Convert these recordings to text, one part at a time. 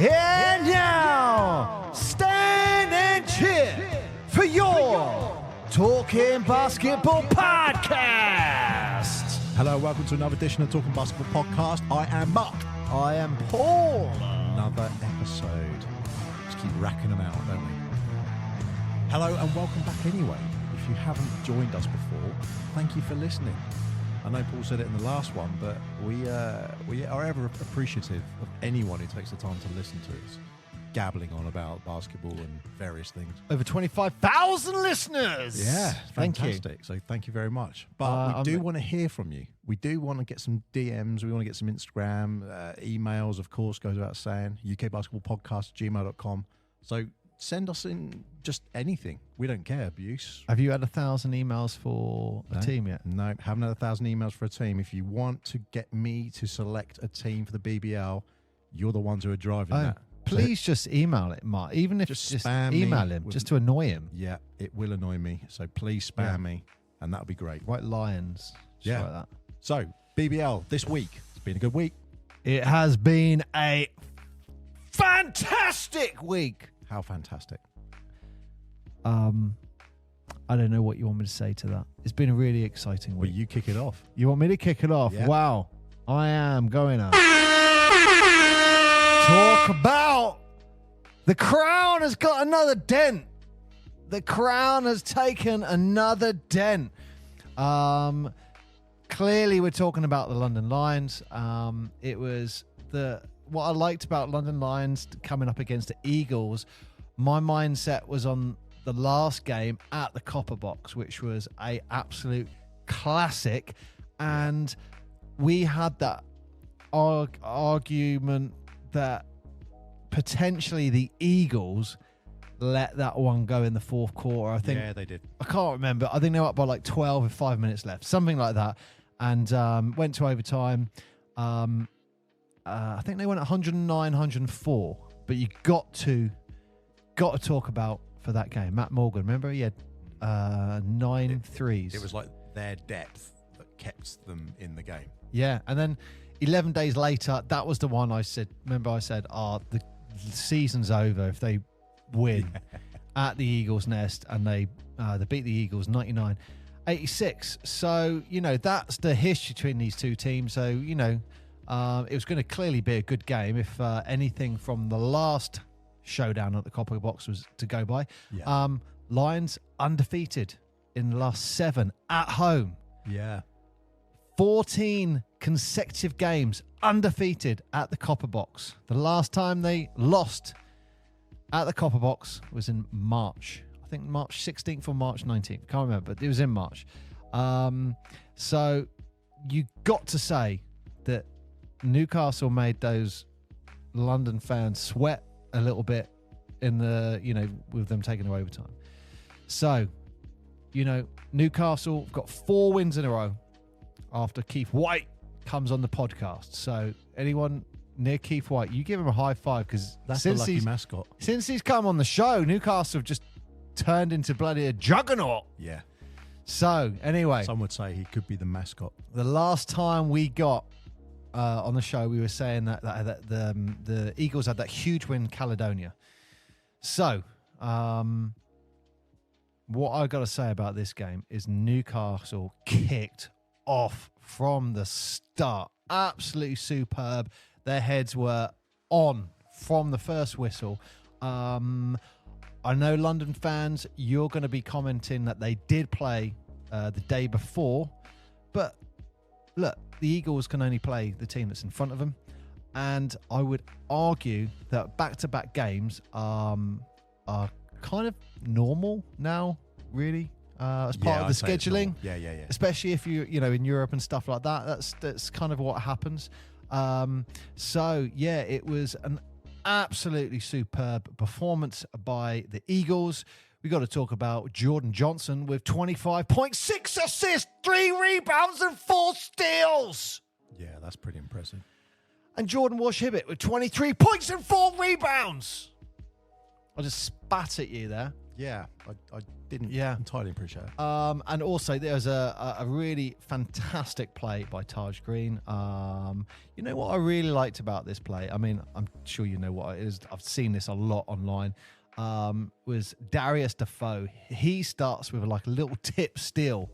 And now, stand and cheer for your Talking Basketball Podcast. Hello, welcome to another edition of Talking Basketball Podcast. I am Mark. I am Paul. Another episode. Just keep racking them out, don't we? Hello and welcome back anyway. If you haven't joined us before, thank you for listening. I know Paul said it in the last one, but we are ever appreciative of anyone who takes the time to listen to us gabbling on about basketball and various things. Over 25,000 listeners. Yeah, fantastic. fantastic. So thank you very much. But we do want to hear from you. We do want to get some DMs. We want to get some Instagram, emails, of course, goes without saying. ukbasketballpodcast@gmail.com. So send us in just anything. We don't care, abuse. Have you had 1,000 emails for a team yet? No, haven't had 1,000 emails for a team. If you want to get me to select a team for the BBL, you're the ones who are driving that. Please just email it, Mark. Even if just just spam email me him, with- just to annoy him. Yeah, it will annoy me. So please spam me, and that'll be great. White Lions. Just like that. So, BBL this week. It's been a good week. It has been a fantastic week. How fantastic. I don't know what you want me to say to that. It's been a really exciting Well, week. you kick it off. You want me to kick it off? Yeah. Wow. I am going to talk about the crown has got another dent. The crown has taken another dent. Clearly, we're talking about the London Lions. It was what I liked about London Lions coming up against the Eagles. My mindset was on the last game at the Copper Box, which was a absolute classic, and we had that argument that potentially the Eagles let that one go in the fourth quarter. I think. Yeah, they did. I can't remember. I think they were up by like 12 with 5 minutes left, something like that, and went to overtime. I think they went 109, 104. But you got to talk about for that game. Matt Morgan, remember he had 9 threes. It was like their depth that kept them in the game. Yeah, and then 11 days later, that was the one I said. Remember, I said, the season's over if they win at the Eagles' Nest, and they beat the Eagles 99-86. So, that's the history between these two teams. So, it was going to clearly be a good game if anything from the last showdown at the Copper Box was to go by. Yeah. Lions undefeated in the last 7 at home. Yeah. 14 consecutive games undefeated at the Copper Box. The last time they lost at the Copper Box was in March. I think March 16th or March 19th. Can't remember, but it was in March. So you got to say that Newcastle made those London fans sweat a little bit in the, with them taking their overtime. So, Newcastle got 4 wins in a row after Keith White comes on the podcast. So anyone near Keith White, you give him a high five, because That's the lucky mascot. Since he's come on the show, Newcastle have just turned into bloody a juggernaut. Yeah. So anyway, Some would say he could be the mascot. the last time we got on the show, we were saying that the Eagles had that huge win in Caledonia. So what I got to say about this game is Newcastle kicked off from the start. Absolutely superb. Their heads were on from the first whistle. I know London fans, you're going to be commenting that they did play the day before, but look, the Eagles can only play the team that's in front of them, and I would argue that back-to-back games are kind of normal now, really, as part of the scheduling. Yeah. Especially if you in Europe and stuff like that. That's kind of what happens. So yeah, it was an absolutely superb performance by the Eagles. We got to talk about Jordan Johnson with 25.6 assists, 3 rebounds, and 4 steals. Yeah, that's pretty impressive. And Jordan Walsh-Hibbett with 23 points and 4 rebounds. I just spat at you there. Yeah, I Didn't Yeah. entirely appreciate it. And also there was a really fantastic play by Taj Green. You know what I really liked about this play? I mean, I'm sure you know what it is. I've seen this a lot online. Was Darius Defoe. He starts with like a little tip steal.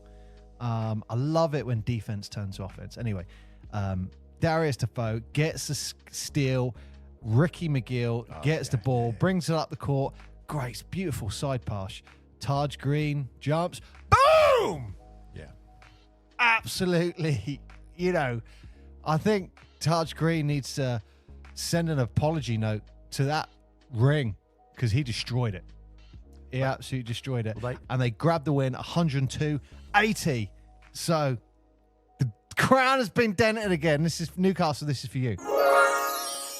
I love it when defense turns to offense. Anyway, Darius Defoe gets the steal. Ricky McGill gets the ball, brings it up the court. Great, beautiful side pass. Taj Green jumps. Boom! Yeah. Absolutely. You know, I think Taj Green needs to send an apology note to that ring because he destroyed it. He absolutely destroyed it. And they grabbed the win 102-80. So the crown has been dented again. This is Newcastle. This is for you.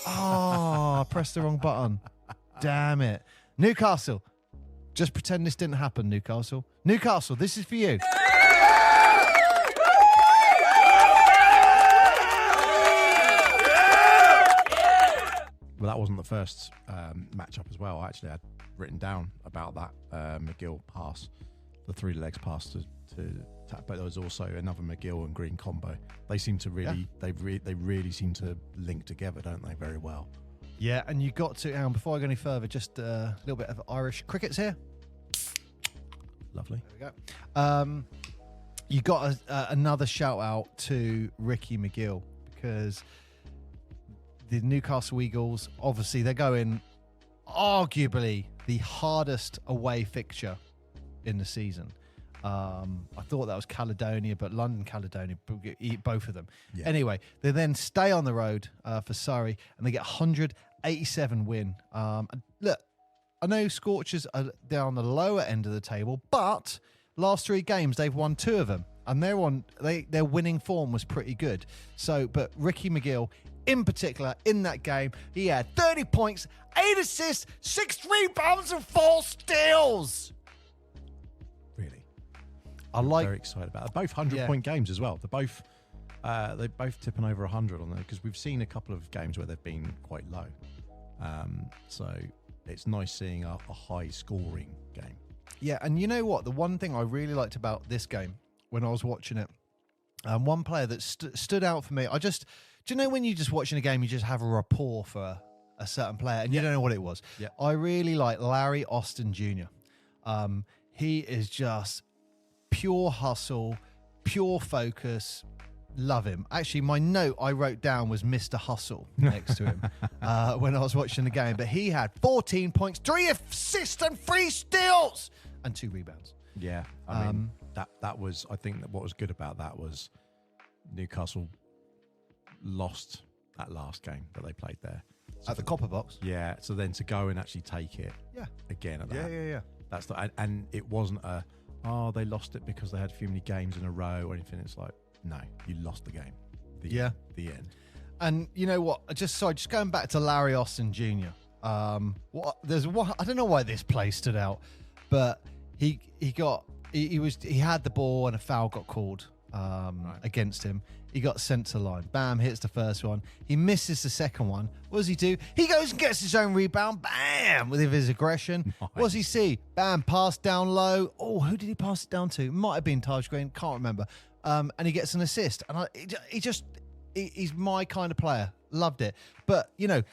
Oh, I pressed the wrong button. Damn it. Newcastle. Just pretend this didn't happen, Newcastle. Newcastle, this is for you. Well, that wasn't the first matchup as well. I actually had written down about that McGill pass, the 3 legs pass to tap, but there was also another McGill and Green combo. They seem to really, they really seem to link together, don't they? Very well. Yeah, and you got to, before I go any further, just a little bit of Irish crickets here. Lovely. There we go. You got another shout out to Ricky McGill because the Newcastle Eagles, obviously, they're going arguably the hardest away fixture in the season. I thought that was Caledonia, but London Caledonia, both of them. Yeah. Anyway, they then stay on the road for Surrey, and they get 187 win. And look, I know Scorchers are they're on the lower end of the table, but last 3 games they've won 2 of them, and their winning form was pretty good. So, but Ricky McGill in particular in that game, he had 30 points, 8 assists, 6 rebounds, and 4 steals. Really, I'm very excited about it. Both 100-point games as well. They're both tipping over 100 on there because we've seen a couple of games where they've been quite low. So it's nice seeing a high-scoring game. Yeah, and you know what? The one thing I really liked about this game when I was watching it, one player that stood out for me, do you know when you're just watching a game, you just have a rapport for a certain player and you don't know what it was? Yeah. I really like Larry Austin Jr. He is just pure hustle, pure focus. Love him. Actually, my note I wrote down was Mr. Hustle next to him when I was watching the game. But he had 14 points, 3 assists and 3 steals and 2 rebounds. Yeah, I mean, that was, I think that what was good about that was Newcastle lost that last game that they played there. So at the Copper Box? Yeah, so then to go and actually take it again at that. Yeah. That's and it wasn't they lost it because they had too many games in a row or anything. It's like, no, you lost the game. The end. And you know what? Just going back to Larry Austin Jr. I don't know why this play stood out, but he had the ball and a foul got called against him. He got sent to the line. Bam, hits the first one. He misses the second one. What does he do? He goes and gets his own rebound. Bam, with his aggression. Nice. What does he see? Bam, pass down low. Oh, who did he pass it down to? Might have been Taj Green. Can't remember. And he gets an assist. And he's my kind of player. Loved it. But, you know,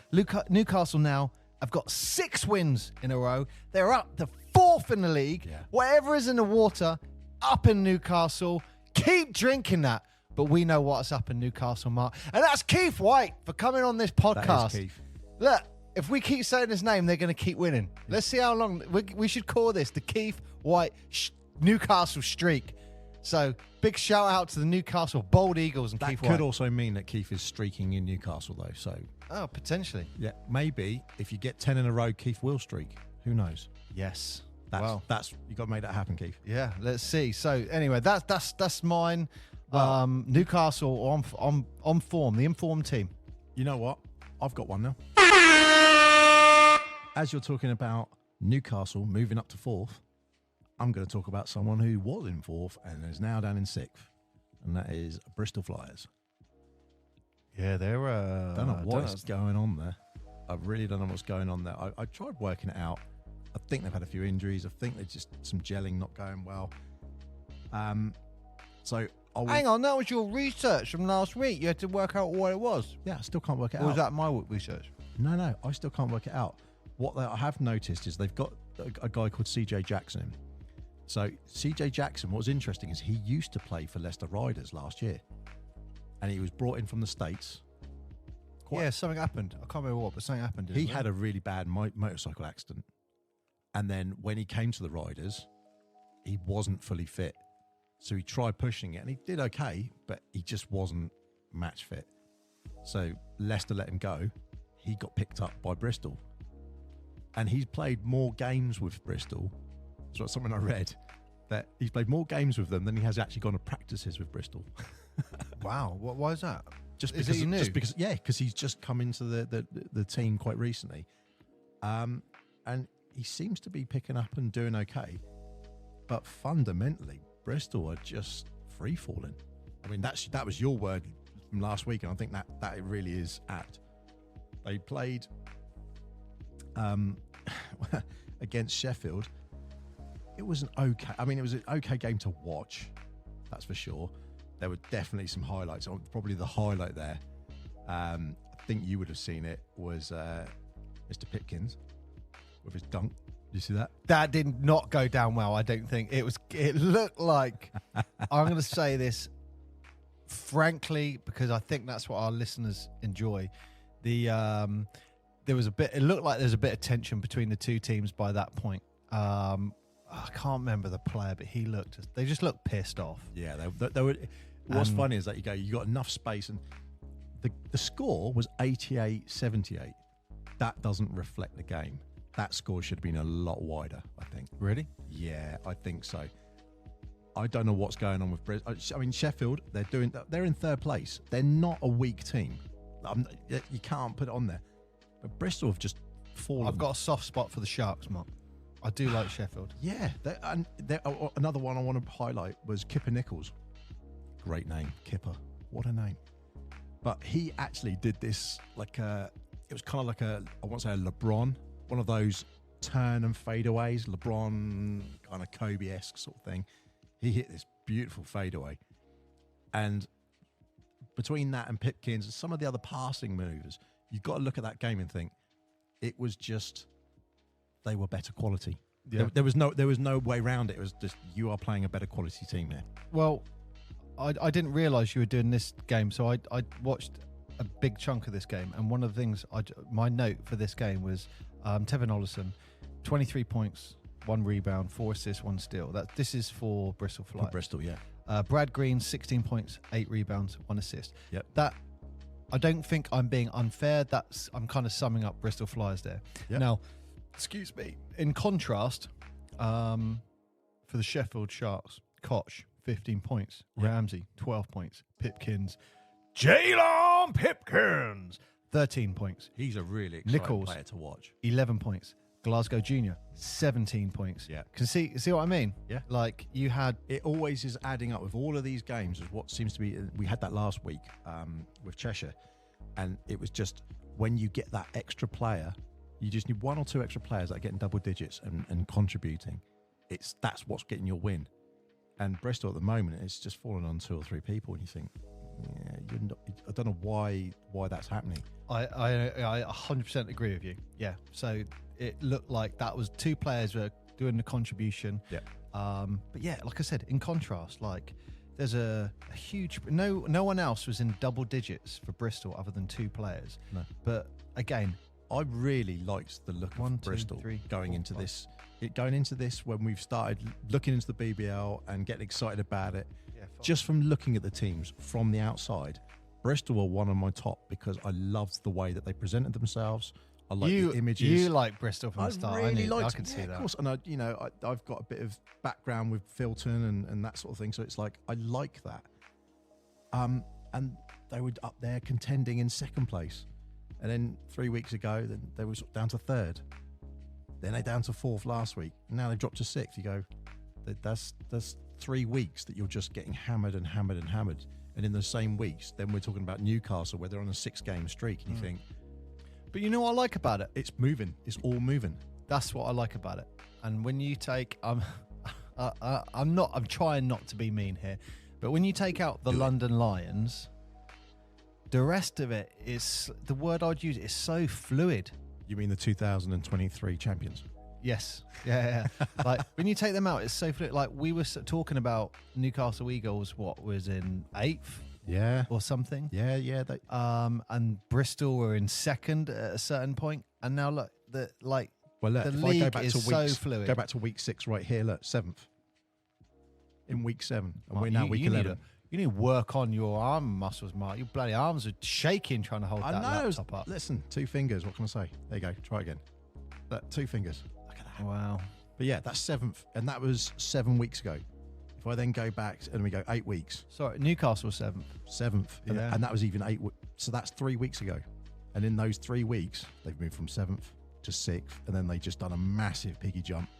Newcastle now have got 6 wins in a row. They're up to 4th in the league. Yeah. Whatever is in the water, up in Newcastle. Keep drinking that. But we know what's up in Newcastle, Mark. And that's Keith White for coming on this podcast. That is Keith. Look, if we keep saying his name, they're going to keep winning. Let's see how long. We should call this the Keith White Newcastle streak. So, big shout out to the Newcastle Bold Eagles and Keith White. That could also mean that Keith is streaking in Newcastle, though. So, potentially. Yeah, maybe if you get 10 in a row, Keith will streak. Who knows? Yes. That's you got to make that happen, Keith. Yeah, let's see. So, anyway, that's mine. Well, Newcastle on form, the informed team. You know what? I've got one now. As you're talking about Newcastle moving up to 4th, I'm going to talk about someone who was in 4th and is now down in 6th, and that is Bristol Flyers. Yeah, they're... don't know what's going on there. I really don't know what's going on there. I tried working it out. I think they've had a few injuries. I think there's just some gelling not going well. Hang on, that was your research from last week. You had to work out what it was. Yeah, I still can't work it Or out. was that my research? No, I still can't work it out. What I have noticed is they've got a guy called CJ Jackson. So CJ Jackson, what was interesting is he used to play for Leicester Riders last year, and he was brought in from the States. Yeah, something happened. I can't remember what, but something happened. He had a really bad motorcycle accident, and then when he came to the Riders, he wasn't fully fit. So he tried pushing it, and he did okay, but he just wasn't match fit. So Leicester let him go. He got picked up by Bristol, and he's played more games with Bristol. So that's something I read, that he's played more games with them than he has actually gone to practices with Bristol. Wow, why is that? Just Is because, he new? just because, yeah, because he's just come into the team quite recently, and he seems to be picking up and doing okay. But fundamentally, Bristol are just free falling. I mean, that was your word from last week, and I think that it really is apt. They played against Sheffield. It was an okay. I mean, it was an okay game to watch. That's for sure. There were definitely some highlights. Probably the highlight there, I think you would have seen it, was Mr. Pipkins with his dunk. Did you see that? That did not go down well, I don't think. It looked like, I'm going to say this frankly, because I think that's what our listeners enjoy. There was it looked like there was a bit of tension between the two teams by that point. I can't remember the player, but they just looked pissed off. Yeah, they were. What's funny is that you got enough space, and the score was 88-78. That doesn't reflect the game. That score should have been a lot wider, I think. Really? Yeah, I think so. I don't know what's going on with Bristol. I mean, Sheffield, they're in third place. They're not a weak team. You can't put it on there. But Bristol have just fallen. I've got a soft spot for the Sharks, Mark. I do like Sheffield. Yeah. Another one I want to highlight was Kipper Nichols. Great name, Kipper. What a name. But he actually did this it was kind of like I want to say a LeBron, one of those turn and fadeaways, LeBron kind of Kobe-esque sort of thing. He hit this beautiful fadeaway. And between that and Pipkins and some of the other passing moves, you've got to look at that game and think it was just, they were better quality. Yeah. There was no way around it. It was just, you are playing a better quality team here. Well, I didn't realise you were doing this game, so I watched a big chunk of this game, and one of the things my note for this game was Tevin Ollison, 23 points, 1 rebound, 4 assists, 1 steal. This is for Bristol Flyers. For Bristol, yeah. Brad Green, 16 points, 8 rebounds, 1 assist. Yep. That, I don't think I'm being unfair. I'm kind of summing up Bristol Flyers there. Yep. Now, excuse me. In contrast, for the Sheffield Sharks, Koch, 15 points. Yep. Ramsey, 12 points. Pipkins, Jalen Pipkins, 13 points. He's a really exciting Nichols, player to watch. 11 points. Glasgow Jr., 17 points. Yeah. Can see what I mean? Yeah. Like, you had... It always is adding up with all of these games, is what seems to be... We had that last week with Cheshire, and it was just, when you get that extra player, you just need 1 or 2 extra players that are getting double digits and contributing. That's what's getting your win. And Bristol at the moment, it's just fallen on 2 or 3 people, and you think, yeah, I don't know why that's happening. I 100% agree with you. Yeah. So it looked like that was 2 players were doing the contribution. Yeah. But yeah, like I said, in contrast, like there's a huge no one else was in double digits for Bristol other than 2 players. No. But again, I really liked the look of Bristol going into this. Going into this, when we've started looking into the BBL and getting excited about it, just from looking at the teams from the outside, Bristol were one of my top, because I loved the way that they presented themselves. I like the images. You like Bristol from the start. I really I can see that. Of course, and I've got a bit of background with Filton and that sort of thing, so it's like I like that. And they were up there contending in second place, and then 3 weeks ago, then they were down to third. Then they're down to 4th last week. Now they've dropped to 6th. You go, that's 3 weeks that you're just getting hammered and hammered and hammered. And in the same weeks, then we're talking about Newcastle, where they're on a 6-game streak, and you think... But you know what I like about it? It's moving. It's all moving. That's what I like about it. And when you take, I'm trying not to be mean here, but when you take out the London Lions, the rest of it is, the word I'd use is so fluid. You mean the 2023 champions? Yes. Yeah. Like when you take them out, it's so fluid. Like we were talking about Newcastle Eagles, what was in 8th? Yeah. Or something. Yeah. And Bristol were in 2nd at a certain point. And now look, the league is so fluid. Go back to week 6 right here, look, 7th. In week 7. And we're now week you 11. You need to work on your arm muscles, Mark. Your bloody arms are shaking trying to hold that laptop up. Listen, 2 fingers. What can I say? There you go. Try again. Look, 2 fingers. Look at that. Wow. But yeah, that's 7th. And that was 7 weeks ago. If I then go back and we go 8 weeks. Sorry, Newcastle 7th. 7th. Yeah. And that was even 8 so that's 3 weeks ago. And in those 3 weeks, they've moved from 7th to 6th. And then they just done a massive piggy jump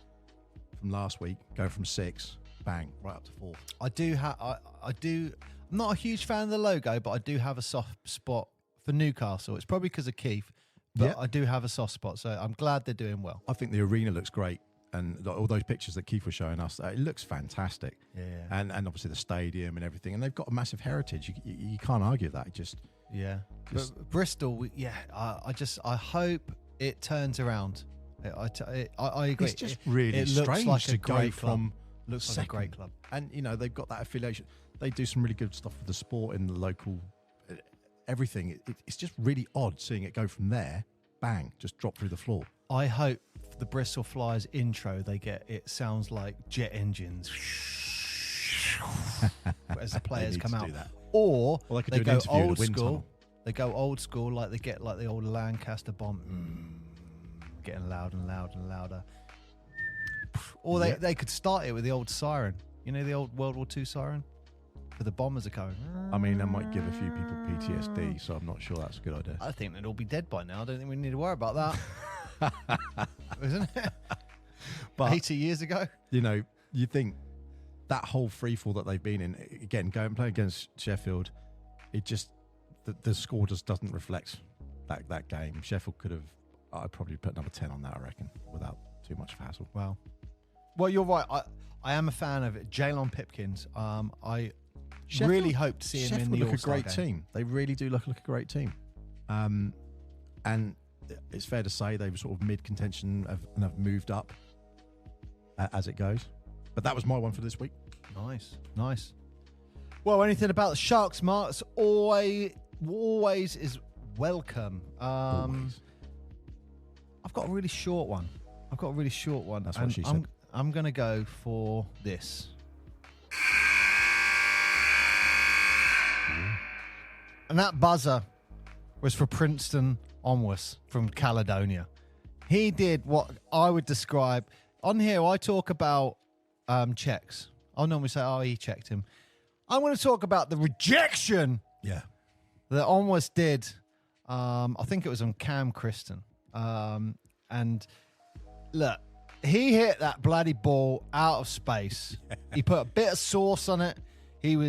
from last week, going from 6, bang, right up to 4th. I'm not a huge fan of the logo, but I do have a soft spot for Newcastle. It's probably because of Keith, but I do have a soft spot. So I'm glad they're doing well. I think the arena looks great. And all those pictures that Keith was showing us, it looks fantastic. Yeah. And obviously the stadium and everything. And they've got a massive heritage. You can't argue that. But Bristol, I hope it turns around. I agree. It's just really strange like to go from looks second. like a great club. And, they've got that affiliation. They do some really good stuff with the sport in the local, everything. It's just really odd seeing it go from there, bang, just drop through the floor. I hope the Bristol Flyers intro, it sounds like jet engines as the players come out. Or they go old school. They go old school, like they get like the old Lancaster bomb, getting louder and louder and louder. Or they could start it with the old siren. You know, the old World War II siren? For the bombers are going. I mean, that might give a few people PTSD, so I'm not sure that's a good idea. I think they'd all be dead by now. I don't think we need to worry about that. Isn't it? But 80 years ago? You think that whole freefall that they've been in, again, go and play against Sheffield, it just, the score just doesn't reflect that game. Sheffield could have, I'd probably put number 10 on that, I reckon, without too much hassle. Wow. Well, you're right. I am a fan of it. Jalen Pipkins. Sheffield, really hope to see him in the look All-Star a great team. They really do look like a great team. And it's fair to say they were sort of mid-contention and have moved up as it goes. But that was my one for this week. Nice. Well, anything about the Sharks, Mark, always is welcome. Always. I've got a really short one. That's what she said. I'm going to go for this. And that buzzer was for Princeton Onwas from Caledonia. He did what I would describe... On here, I talk about checks. I'll normally say, he checked him. I'm going to talk about the rejection that Onwas did. I think it was on Cam Christon. And look, he hit that bloody ball out of space. He put a bit of sauce on it.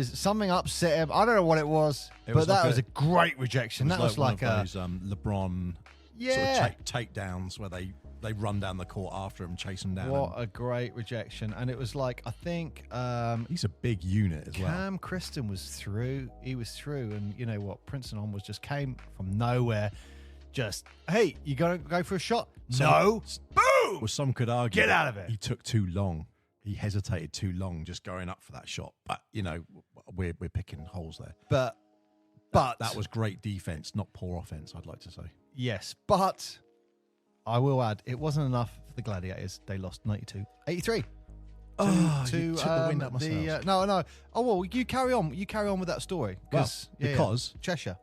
Something upset him. I don't know what it was, but that was a great rejection. That was like one of those LeBron sort of takedowns where they run down the court after him, chase him down. What a great rejection. And it was like, I think... he's a big unit as well. Cam Christon was through. He was through. And you know what? Princeton Onwas just came from nowhere. Just, hey, you going to go for a shot? No. Boom! Well, some could argue. Get out of it. He took too long. He hesitated too long just going up for that shot. But, we're picking holes there. But that was great defense, not poor offense, I'd like to say. Yes, but I will add, it wasn't enough for the Gladiators. They lost 92-83. You took the wind out myself. No. Oh, well, you carry on. You carry on with that story. Because Cheshire.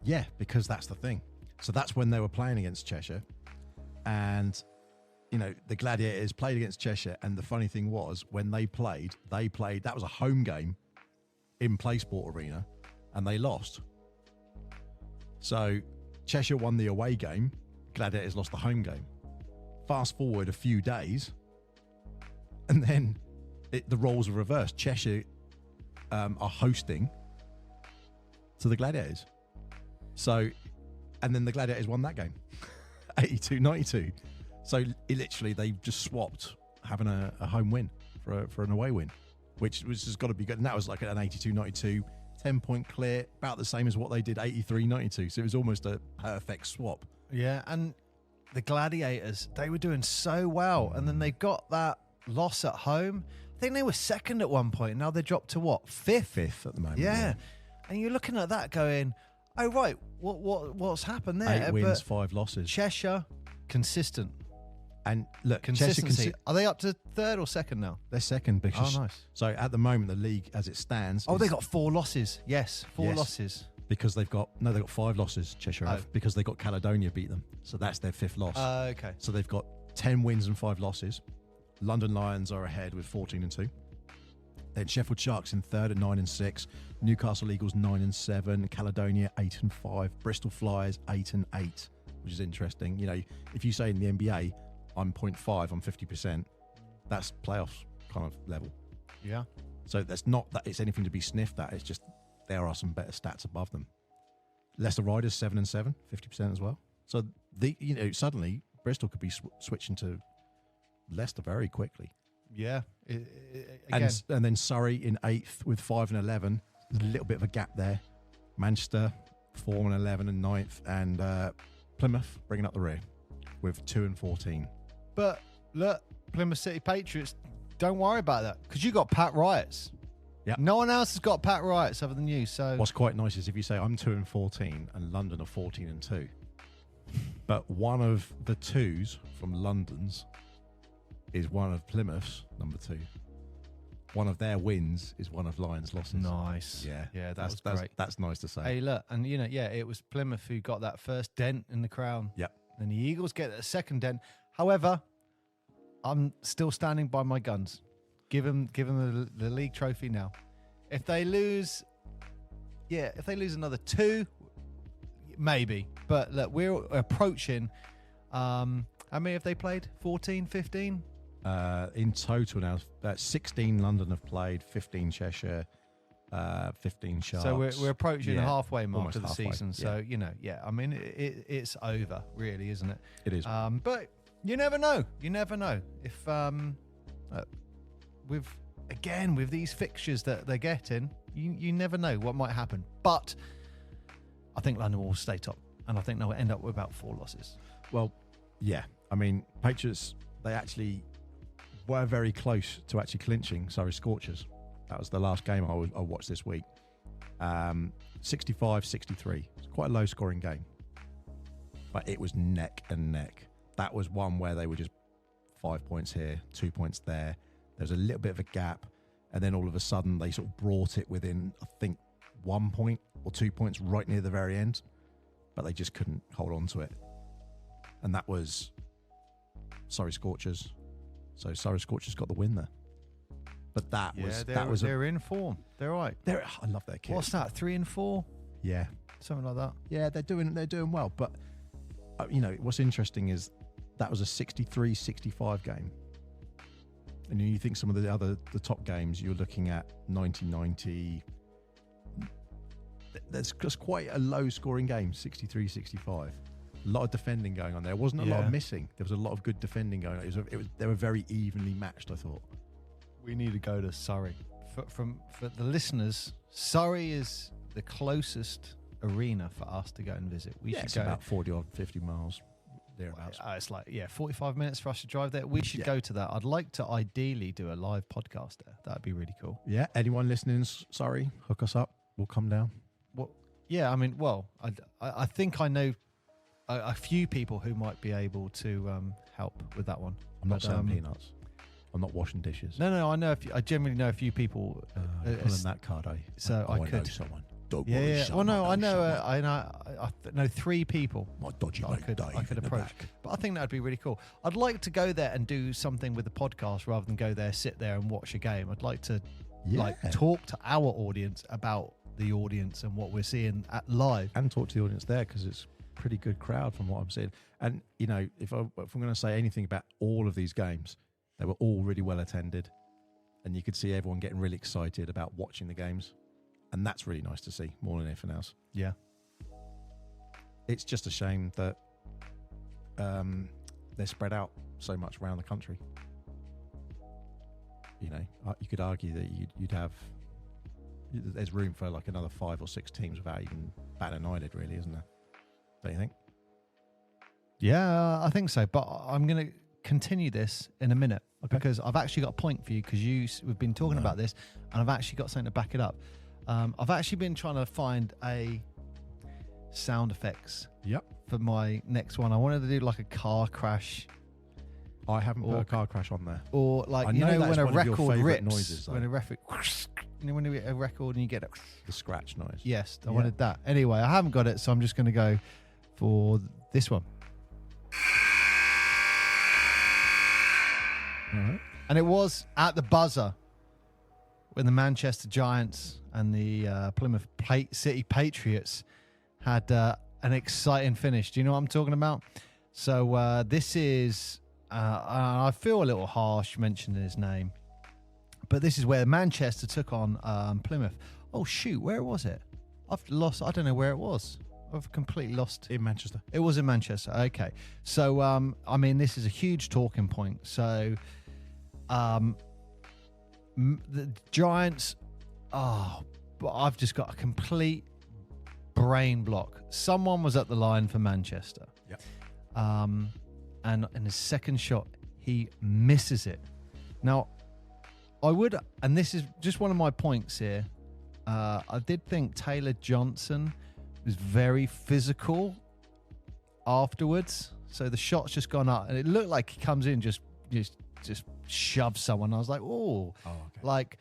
Yeah, because that's the thing. So that's when they were playing against Cheshire. And, the Gladiators played against Cheshire. And the funny thing was, when they played, that was a home game in PlaySport Arena, and they lost. So Cheshire won the away game. Gladiators lost the home game. Fast forward a few days, and then the roles are reversed. Cheshire are hosting to the Gladiators. So, and then the Gladiators won that game, 82-92. So literally, they've just swapped having a home win for an away win, which has got to be good. And that was like an 82-92, 10-point clear, about the same as what they did 83-92. So it was almost a perfect swap. Yeah, and the Gladiators, they were doing so well, and then they got that loss at home. I think they were second at one point. Now they dropped to what? Fifth at the moment. Yeah. And you're looking at that going, oh right, what's happened there? 8 wins, 5 losses. Cheshire, consistent. And look, Consistency. Are they up to third or second now? They're second because. Oh, nice. So at the moment, the league as it stands. Oh, they got 4 losses. Yes, 4 losses. Because they've got 5 losses. Cheshire have, because they got Caledonia beat them. So that's their 5th loss. Okay. So they've got 10 wins and 5 losses. London Lions are ahead with 14-2. Then Sheffield Sharks in third at 9-6. Newcastle Eagles 9-7. Caledonia 8-5. Bristol Flyers 8-8, which is interesting. You know, if you say in the NBA, I'm 0.5, I'm 50%. That's playoffs kind of level. Yeah. So that's not that it's anything to be sniffed at. It's just there are some better stats above them. Leicester Riders 7-7, 50% as well. So suddenly Bristol could be switching to Leicester very quickly. Yeah. And then Surrey in 8th with 5-11. There's a little bit of a gap there. Manchester 4-11 and 9th, and Plymouth bringing up the rear with 2-14. But look, Plymouth City Patriots, don't worry about that because you got Pat Riots. Yeah. No one else has got Pat Riots other than you. So what's quite nice is if you say I'm 2-14 and London are 14-2, but one of the 2s from London's is one of Plymouth's number 2. One of their wins is one of Lions' losses. Nice. Yeah, that's great. That's nice to say. Hey, look, and it was Plymouth who got that first dent in the crown. Yep. And the Eagles get a second dent. However, I'm still standing by my guns. Give them the league trophy now. If they lose another 2, maybe. But look, we're approaching. How many have they played? 14, 15? In total now, 16 London have played, 15 Cheshire, 15 Sharks. So we're approaching the halfway mark of the halfway, season. So, I mean, it's over, really, isn't it? It is. But you never know. You never know. If with these fixtures that they're getting, you never know what might happen. But I think London will stay top. And I think they'll end up with about 4 losses. Well, yeah. I mean, Patriots, they actually were very close to actually clinching Surrey Scorchers. That was the last game I watched this week. 65-63. It's quite a low-scoring game. But it was neck and neck. That was one where they were just 5 points here, 2 points there. There was a little bit of a gap. And then all of a sudden, they sort of brought it within, I think, 1 point or 2 points right near the very end. But they just couldn't hold on to it. And that was Surrey Scorchers. So Surrey Scorchers got the win there. But they're in form. They're right. I love their kit. What's that? 3 and 4? Yeah, something like that. Yeah, they're doing well. But what's interesting is that was a 63-65 game. And you think some of the top games you're looking at 90-90. There's just quite a low scoring game, 63-65. A lot of defending going on there. There wasn't a lot of missing. There was a lot of good defending going on. They were very evenly matched, I thought. We need to go to Surrey. For the listeners, Surrey is the closest arena for us to go and visit. It's about 40 or 50 miles thereabouts. It's like 45 minutes for us to drive there. We should go to that. I'd like to ideally do a live podcast there. That'd be really cool. Yeah, anyone listening, sorry, hook us up. We'll come down. Well, yeah, I mean, I think I know a few people who might be able to help with that one. I'm not selling peanuts. I'm not washing dishes. No, I know. I generally know a few people. Pulling that card, So I could know someone. Don't yeah, worry, yeah. someone, Well, no, I know. I know 3 people. My dodgy I could approach. But I think that'd be really cool. I'd like to go there and do something with the podcast rather than go there, sit there, and watch a game. I'd like to talk to our audience about the audience and what we're seeing at live, and talk to the audience there because it's a pretty good crowd from what I'm seeing. And if I'm going to say anything about all of these games, they were all really well attended, and you could see everyone getting really excited about watching the games, and that's really nice to see more than anything else. Yeah, it's just a shame that they're spread out so much around the country. You know, you could argue that there's room for like another 5 or 6 teams without even batting an eyelid, really, isn't there? Don't you think? Yeah, I think so. But I'm going to continue this in a minute because I've actually got a point for you because we've been talking about this and I've actually got something to back it up. I've actually been trying to find a sound effects for my next one. I wanted to do like a car crash. I haven't put a car crash on there. Or like, when a record rips. Noises, when a record, when you get a record and you get the scratch noise. Yes, I wanted that. Anyway, I haven't got it, so I'm just going to go for this one. All right. And it was at the buzzer when the Manchester Giants and the Plymouth City Patriots had an exciting finish. Do you know what I'm talking about? So this is, I feel a little harsh mentioning his name, but this is where Manchester took on Plymouth. Oh, shoot, where was it? I've lost, I don't know where it was. I've completely lost. In Manchester. It was in Manchester. Okay. So, I mean, this is a huge talking point. So, the Giants, but I've just got a complete brain block. Someone was at the line for Manchester. Yep. And in his second shot, he misses it. Now, and this is just one of my points here. I did think Taylor Johnson was very physical afterwards. So the shot's just gone up, and it looked like he comes in just shoves someone. I was like, like,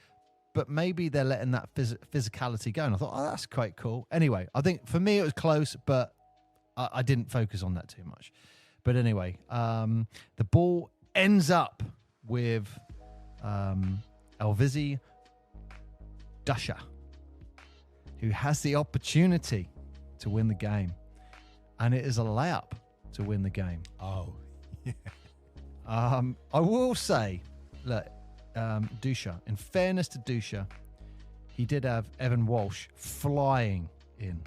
but maybe they're letting that physicality go. And I thought, that's quite cool. Anyway, I think for me it was close, but I didn't focus on that too much. But anyway, the ball ends up with Elvizi Dusha, who has the opportunity to win the game. And it is a layup to win the game. Oh, yeah. I will say, look, Dusha, in fairness to Dusha, he did have Evan Walsh flying in.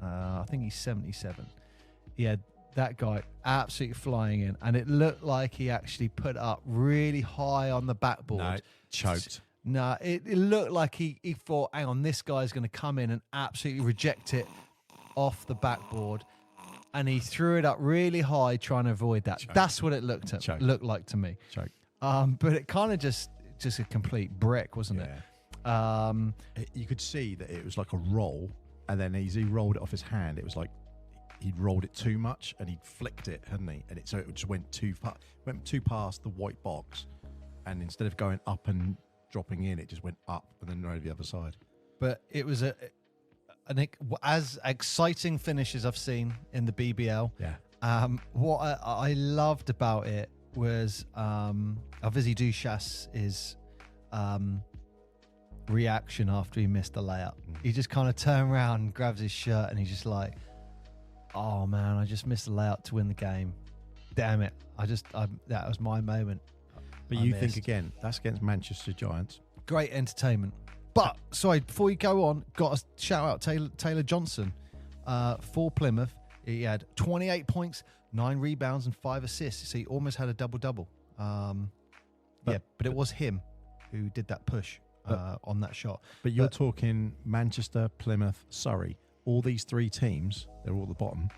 I think he's 77. He had that guy absolutely flying in, and it looked like he actually put up really high on the backboard. No, choked. No, it looked like he thought, hang on, this guy's going to come in and absolutely reject it off the backboard. And he threw it up really high, trying to avoid that. Choke. That's what it looked like to me. Choke. But it kind of just a complete brick, wasn't it? You could see that it was like a roll, and then as he rolled it off his hand, it was like he'd rolled it too much, and he'd flicked it, hadn't he? And so it just went too past the white box, and instead of going up and dropping in, it just went up and then over the other side. But it was as exciting finish as I've seen in the BBL. Yeah. What I loved about it was Elvizi Dusha's reaction after he missed the layup. He just kind of turned around and grabs his shirt, and he's just like, "Oh man, I just missed the layup to win the game. Damn it! That was my moment." But you think again, that's against Manchester Giants. Great entertainment. But, sorry, before we go on, got to shout out Taylor Johnson for Plymouth. He had 28 points, 9 rebounds, and 5 assists. So he almost had a double-double. But it was him who did that push on that shot. But you're talking Manchester, Plymouth, Surrey. All these 3 teams, they're all at the bottom.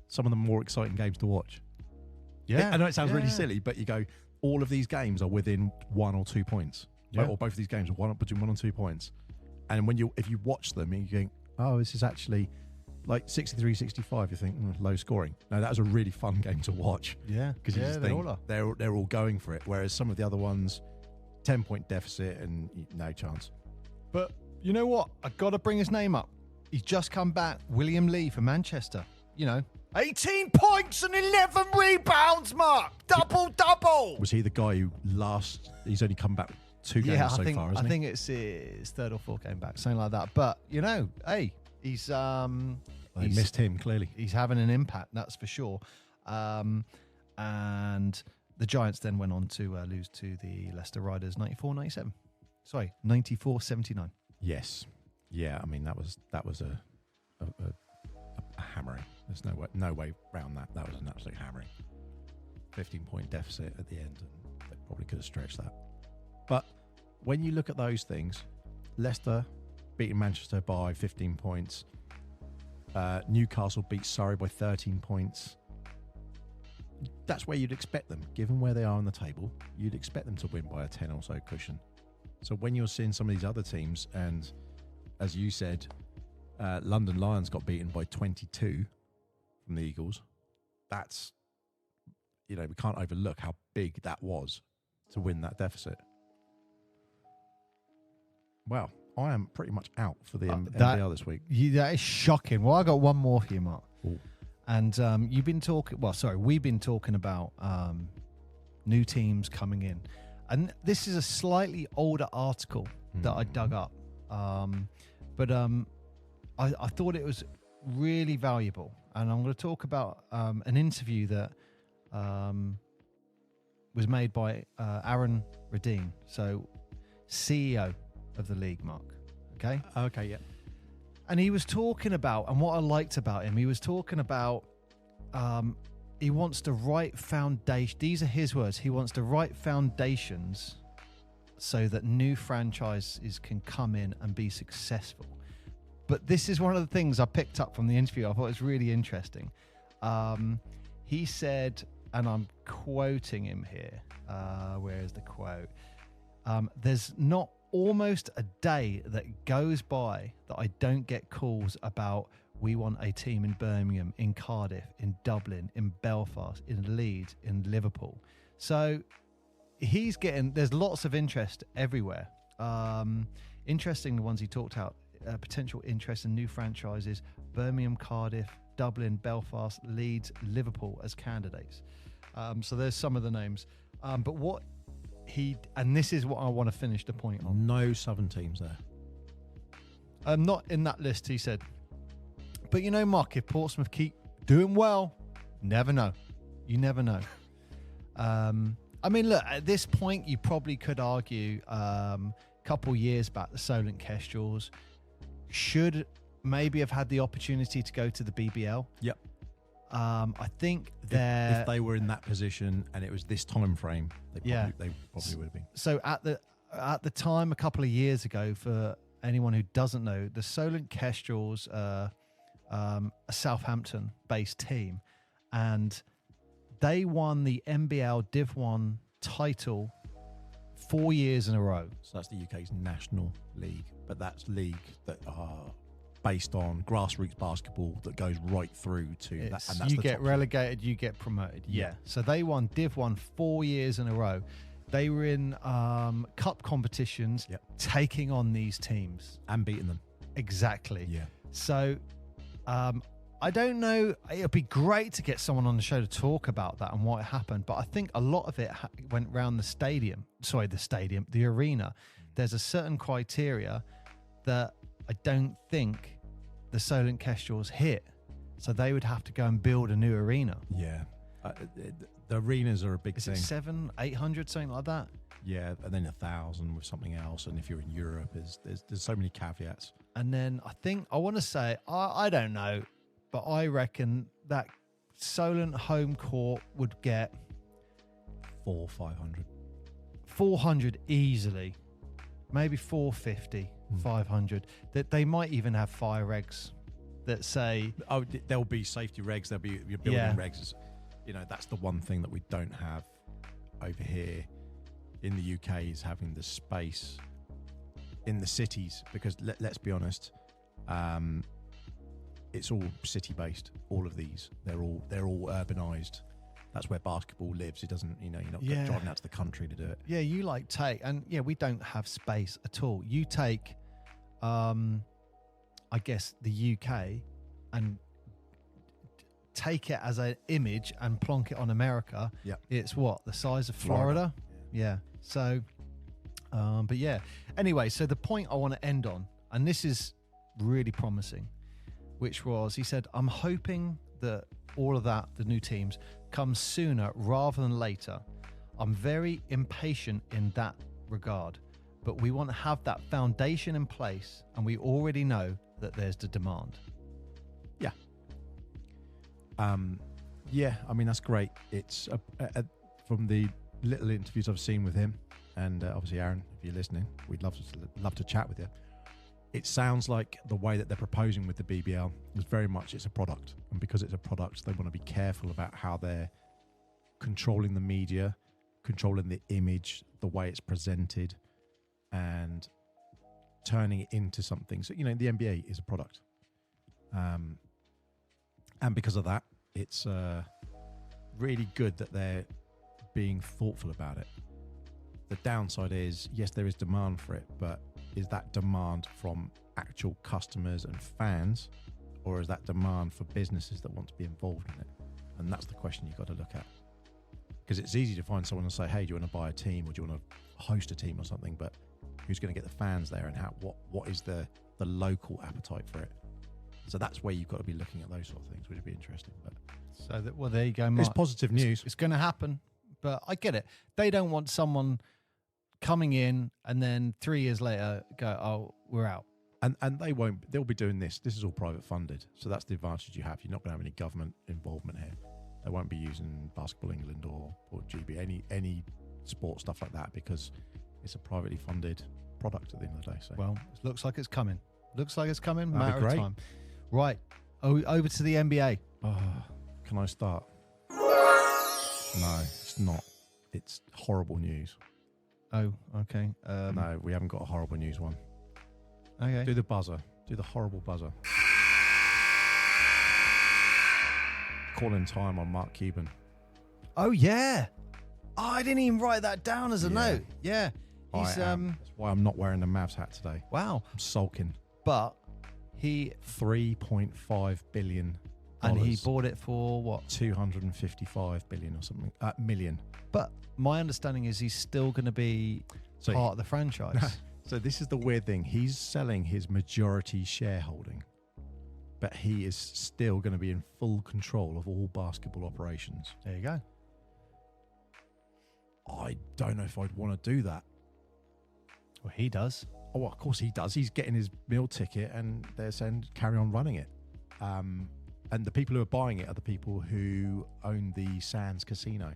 Some of the more exciting games to watch. Yeah. I know it sounds really silly, but you go, all of these games are within 1 or 2 points. Yeah. Or both of these games are between 1 and 2 points. And if you watch them, you think, oh, this is actually like 63-65, you think, low scoring. No, that was a really fun game to watch. Yeah. Because you just think they're all going for it. Whereas some of the other ones, 10-point deficit and no chance. But you know what? I've got to bring his name up. He's just come back. William Lee for Manchester. 18 points and 11 rebounds, Mark. Double. Was he the guy who he's only come back 2 games so far, isn't he? I think it's his 3rd or 4th game back, something like that. But, hey, he's... They missed him, clearly. He's having an impact, that's for sure. And the Giants then went on to lose to the Leicester Riders 94-97. Sorry, 94-79. Yes. Yeah, I mean, that was a hammering. There's no way around that. That was an absolute hammering. 15-point deficit at the end, and they probably could have stretched that. But when you look at those things, Leicester beating Manchester by 15 points, Newcastle beat Surrey by 13 points. That's where you'd expect them, given where they are on the table. You'd expect them to win by a 10 or so cushion. So when you're seeing some of these other teams, and as you said, London Lions got beaten by 22 from the Eagles, that's, we can't overlook how big that was to win that deficit. Wow, I am pretty much out for the NBL this week. That is shocking. Well, I got one more for you, Mark. Ooh. And we've been talking about new teams coming in. And this is a slightly older article that I dug up. But I thought it was really valuable. And I'm going to talk about an interview that was made by Aaron Radine, so CEO of the league, Mark. Okay? Okay, yeah. And he was talking about, and what I liked about him, he was talking about he wants the right foundation. These are his words. He wants the right foundations so that new franchises can come in and be successful. But this is one of the things I picked up from the interview. I thought it was really interesting. He said, and I'm quoting him here. Where is the quote? There's not almost a day that goes by that I don't get calls about we want a team in Birmingham, in Cardiff, in Dublin, in Belfast, in Leeds, in Liverpool. So there's lots of interest everywhere. Interesting, the ones he talked about, potential interest in new franchises, Birmingham, Cardiff, Dublin, Belfast, Leeds, Liverpool as candidates. So there's some of the names. But what and this is what I want to finish the point on. No Southern teams there. Not in that list, he said. But Mark, if Portsmouth keep doing well, never know. You never know. I mean, look, at this point, you probably could argue a couple years back, the Solent Kestrels should maybe have had the opportunity to go to the BBL. Yep. I think if they were in that position and it was this time frame, they probably would have been. So at the time, a couple of years ago, for anyone who doesn't know, the Solent Kestrels, a Southampton-based team, and they won the NBL Div 1 title 4 years in a row. So that's the UK's national league, but that's league that are based on grassroots basketball that goes right through to that. And that's you get relegated, you get promoted. Yeah. So they won Div 1 4 years in a row. They were in cup competitions, taking on these teams. And beating them. Exactly. Yeah. So I don't know. It'd be great to get someone on the show to talk about that and what happened. But I think a lot of it went around the arena. There's a certain criteria that I don't think the Solent Kestrels hit. So they would have to go and build a new arena. Yeah. The arenas are a big thing. Is it 700, 800, something like that? Yeah, and then 1,000 with something else. And if you're in Europe, there's so many caveats. And then I want to say, I don't know, but I reckon that Solent home court would get 500. 400 easily. Maybe 450, 500. That they might even have fire regs that say... Oh, there'll be safety regs. There'll be your building regs. That's the one thing that we don't have over here in the UK is having the space in the cities, because let's be honest, it's all city based. All of these, they're all urbanized. That's where basketball lives. It doesn't, you're not driving out to the country to do it. Yeah, you we don't have space at all. You take, I guess, the UK and take it as an image and plonk it on America. Yeah, it's what, the size of Florida? Yeah. So, but yeah. Anyway, so the point I want to end on, and this is really promising, which was, he said, I'm hoping that all of that, the new teams, come sooner rather than later. I'm very impatient in that regard, but we want to have that foundation in place, and we already know that there's the demand. Yeah. Yeah, I mean, that's great. It's from the little interviews I've seen with him, and obviously, Aaron, if you're listening, we'd love to chat with you. It sounds like the way that they're proposing with the BBL is very much it's a product. And because it's a product, they want to be careful about how they're controlling the media, controlling the image, the way it's presented, and turning it into something. So, the NBA is a product. And because of that, it's really good that they're being thoughtful about it. The downside is, yes, there is demand for it, but is that demand from actual customers and fans, or is that demand for businesses that want to be involved in it? And that's the question you've got to look at. Because it's easy to find someone and say, hey, do you want to buy a team, or do you want to host a team or something? But who's going to get the fans there, and what is the local appetite for it? So that's where you've got to be looking at those sort of things, which would be interesting. But there you go, Mark. It's positive news. It's going to happen, but I get it. They don't want someone coming in and then 3 years later go, oh, we're out. And they won't. They'll be doing this. This is all private funded, so that's the advantage you have. You're not going to have any government involvement here. They won't be using Basketball England or GB, any sport stuff like that, because it's a privately funded product at the end of the day. So, well, it looks like it's coming. That'd Matter be great. of time. Right. Over to the NBA. Can I start? No, it's not. It's horrible news. Oh, okay. No, we haven't got a horrible news one. Okay. Do the buzzer. Do the horrible buzzer. Calling time on Mark Cuban. Oh, yeah. Oh, I didn't even write that down as a note. Yeah. That's why I'm not wearing the Mavs hat today. Wow. I'm sulking. But he... $3.5 billion. And he bought it for what? 255 billion or something. Million. But my understanding is he's still going to be part of the franchise. So this is the weird thing. He's selling his majority shareholding, but he is still going to be in full control of all basketball operations. There you go. I don't know if I'd want to do that. Well, he does. Oh, well, of course he does. He's getting his meal ticket and they're saying carry on running it. And the people who are buying it are the people who own the Sands Casino.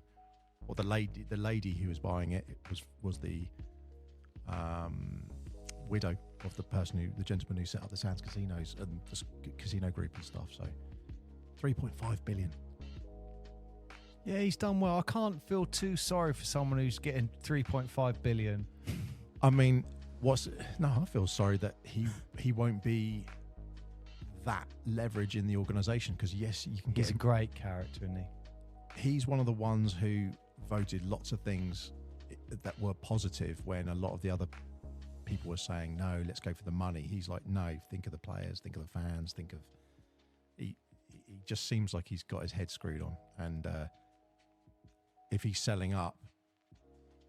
Or the lady who was buying it was the widow of the gentleman who set up the Sands Casinos and the casino group and stuff. So 3.5 billion. Yeah, he's done well. I can't feel too sorry for someone who's getting 3.5 billion. I mean, I feel sorry that he won't be that leverage in the organisation, because yes, you can get. He's a great character, isn't he? He's one of the ones who voted lots of things that were positive when a lot of the other people were saying, no, let's go for the money. He's like, no, think of the players, think of the fans, he just seems like he's got his head screwed on. And if he's selling up,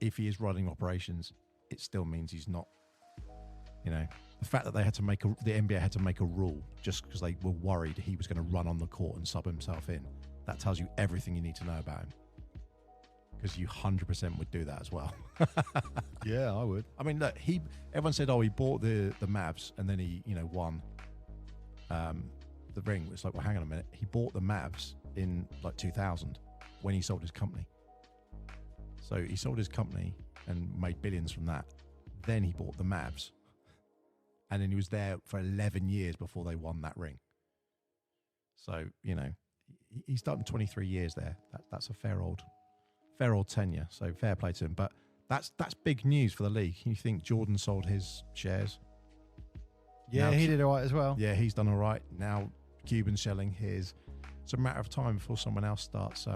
if he is running operations, it still means he's not, the fact that the NBA had to make a rule just because they were worried he was going to run on the court and sub himself in, that tells you everything you need to know about him. Because you 100% would do that as well. Yeah, I would. I mean, look, everyone said, he bought the Mavs and then he, won the ring. It's like, well, hang on a minute. He bought the Mavs in like 2000 when he sold his company. So he sold his company and made billions from that. Then he bought the Mavs. And then he was there for 11 years before they won that ring. So, he's done 23 years there. That's a fair old tenure. So fair play to him. But that's big news for the league. You think Jordan sold his shares? Yeah, he did all right as well. Yeah, he's done all right. Now Cuban's selling his. It's a matter of time before someone else starts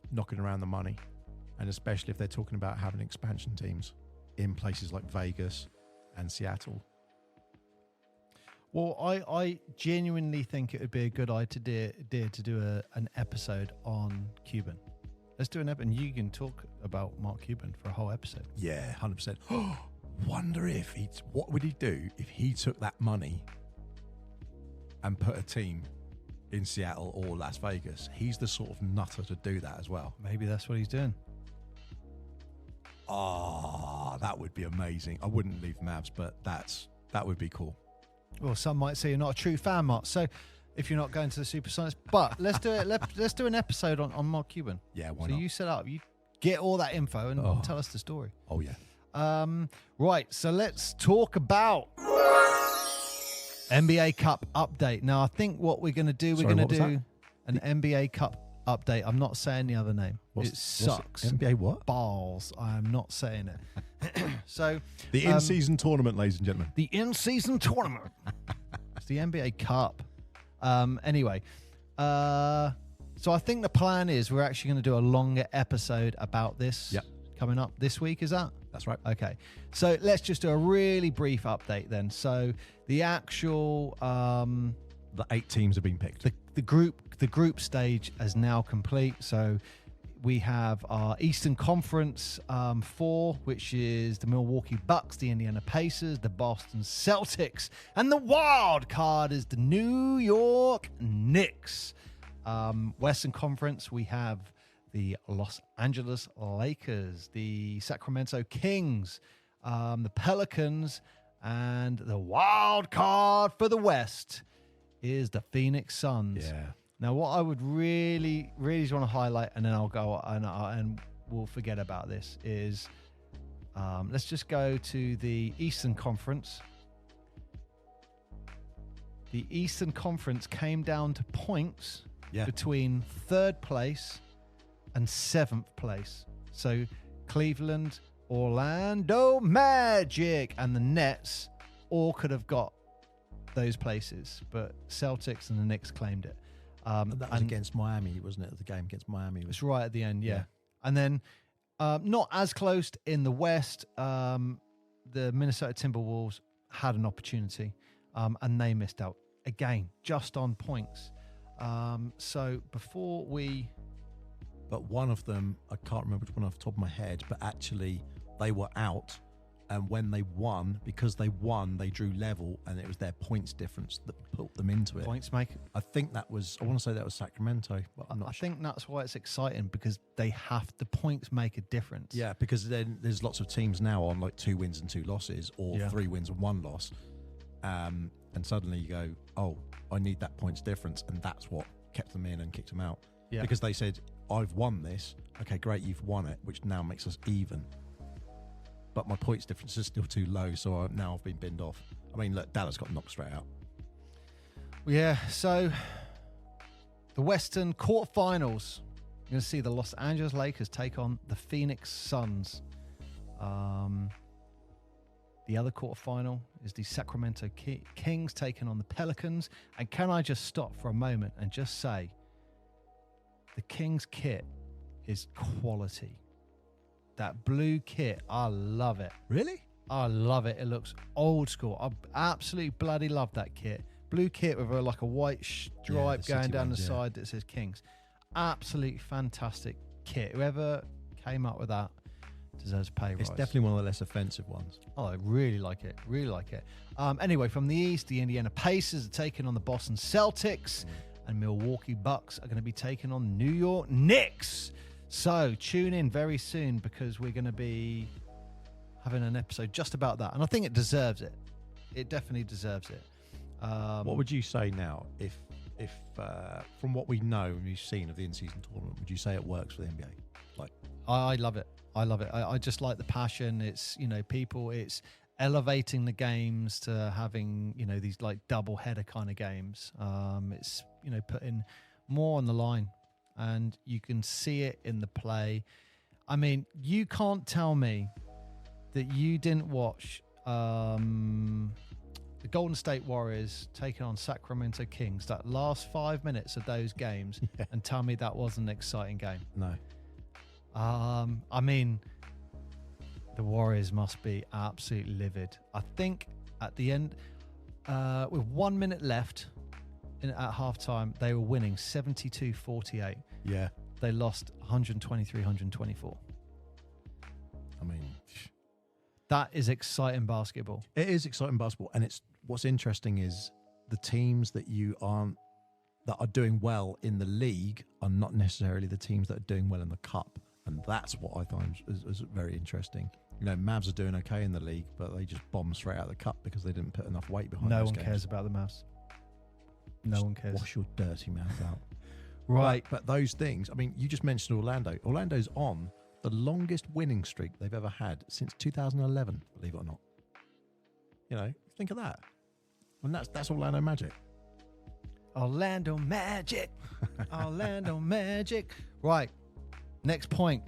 knocking around the money. And especially if they're talking about having expansion teams in places like Vegas and Seattle. Well, I genuinely think it would be a good idea to do an episode on Cuban. Let's do an episode, and you can talk about Mark Cuban for a whole episode. Yeah, 100%. Wonder what would he do if he took that money and put a team in Seattle or Las Vegas? He's the sort of nutter to do that as well. Maybe that's what he's doing. Oh, that would be amazing. I wouldn't leave Mavs, but that would be cool. Well, some might say you're not a true fan, Mark. So if you're not going to the Super Science. But let's do it. Let's do an episode on Mark Cuban. Yeah, why so not? you set up, you get all that info and tell us the story. Oh, yeah. Right, so let's talk about NBA Cup update. Now, I think what we're going to do, we're going to do an NBA Cup update. I'm not saying the other name. It sucks. NBA what? Balls. I am not saying it. So the in-season tournament, ladies and gentlemen. The in-season tournament. It's the NBA Cup. Anyway, so I think the plan is we're actually going to do a longer episode about this coming up this week. Is that? That's right. Okay. So let's just do a really brief update then. So the actual the 8 teams have been picked. The group stage is now complete. So we have our Eastern Conference 4, which is the Milwaukee Bucks, the Indiana Pacers, the Boston Celtics, and the wild card is the New York Knicks. Western Conference, we have the Los Angeles Lakers, the Sacramento Kings, the Pelicans, and the wild card for the West is the Phoenix Suns. Yeah. Now, what I would really want to highlight, and then I'll go and we'll forget about this, is let's just go to the Eastern Conference. The Eastern Conference came down to points between 3rd place and 7th place. So Cleveland, Orlando Magic, and the Nets all could have got those places, but Celtics and the Knicks claimed it. That was against Miami, wasn't it? The game against Miami. It's right at the end, yeah. And then not as close in the West. The Minnesota Timberwolves had an opportunity, and they missed out again, just on points. So before we... But one of them, I can't remember which one off the top of my head, but actually they were out. And when they won, because they won, they drew level, and it was their points difference that put them into it. Points make. I think that was, I want to say that was Sacramento, but I'm not sure. I think that's why it's exciting, because the points make a difference. Yeah, because then there's lots of teams now on like 2 wins and 2 losses, or 3 wins and 1 loss. And suddenly you go, oh, I need that points difference. And that's what kept them in and kicked them out. Yeah. Because they said, I've won this. Okay, great, you've won it, which now makes us even. But my points difference is still too low, so now I've been binned off. I mean, look, Dallas got knocked straight out. Yeah, so the Western quarterfinals, you're going to see the Los Angeles Lakers take on the Phoenix Suns. The other quarterfinal is the Sacramento Kings taking on the Pelicans. And can I just stop for a moment and just say, the Kings kit is quality. That blue kit, I love it. Really? I love it. It looks old school. I absolutely bloody love that kit. Blue kit with like a white stripe going down the side that says Kings. Absolutely fantastic kit. Whoever came up with that deserves a pay rise. It's definitely one of the less offensive ones. Oh, I really like it. Really like it. Anyway, from the East, the Indiana Pacers are taking on the Boston Celtics, and Milwaukee Bucks are going to be taking on New York Knicks. So tune in very soon, because we're going to be having an episode just about that. And I think it deserves it. It definitely deserves it. What would you say now, if from what we know and we've seen of the in-season tournament, would you say it works for the NBA? Like, I love it. I love it. I just like the passion. It's, it's elevating the games to having, these like double header kind of games. It's, putting more on the line. And you can see it in the play. I mean, you can't tell me that you didn't watch the Golden State Warriors taking on Sacramento Kings, that last 5 minutes of those games, and tell me that wasn't an exciting game. No. I mean, the Warriors must be absolutely livid. I think at the end, with 1 minute left, at halftime, they were winning 72-48. Yeah. They lost 123-124. I mean, that is exciting basketball. It is exciting basketball, and it's what's interesting is the teams that are doing well in the league are not necessarily the teams that are doing well in the cup, and that's what I find is very interesting. Mavs are doing okay in the league, but they just bombed straight out of the cup because they didn't put enough weight behind. No those one games. cares about the Mavs. No one cares. Wash your dirty mouth out. Right. But those things, I mean, you just mentioned Orlando. Orlando's on the longest winning streak they've ever had since 2011, believe it or not. You know, think of that. And that's Orlando Magic. Orlando Magic. Orlando Magic. Right. Next point.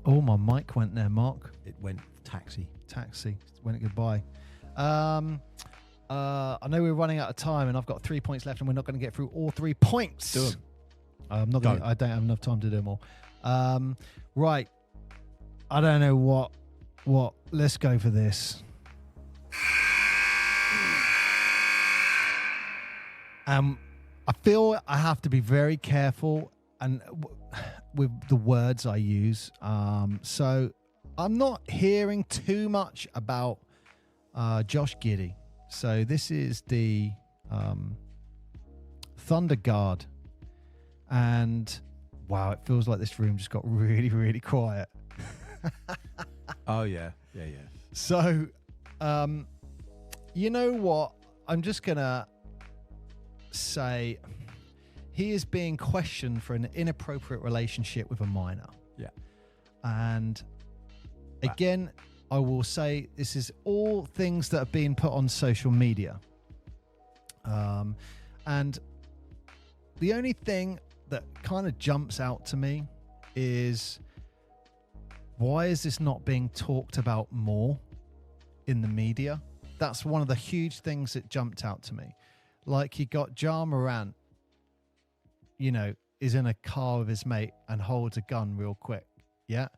Oh, my mic went there, Mark. It went taxi. Went goodbye. I know we're running out of time, and I've got 3 points left, and we're not going to get through all 3 points. Do them. I'm not going. I don't have enough time to do them all. Right. I don't know what. Let's go for this. I feel I have to be very careful and with the words I use. So I'm not hearing too much about Josh Giddey. So this is the Thunder Guard. And wow, it feels like this room just got really, really quiet. Oh, yeah. Yeah. So, you know what? I'm just going to say he is being questioned for an inappropriate relationship with a minor. Yeah. And again, I will say this is all things that are being put on social media. And the only thing that kind of jumps out to me is, why is this not being talked about more in the media? That's one of the huge things that jumped out to me. Like, you got Ja Morant, you know, is in a car with his mate and holds a gun real quick. Yeah.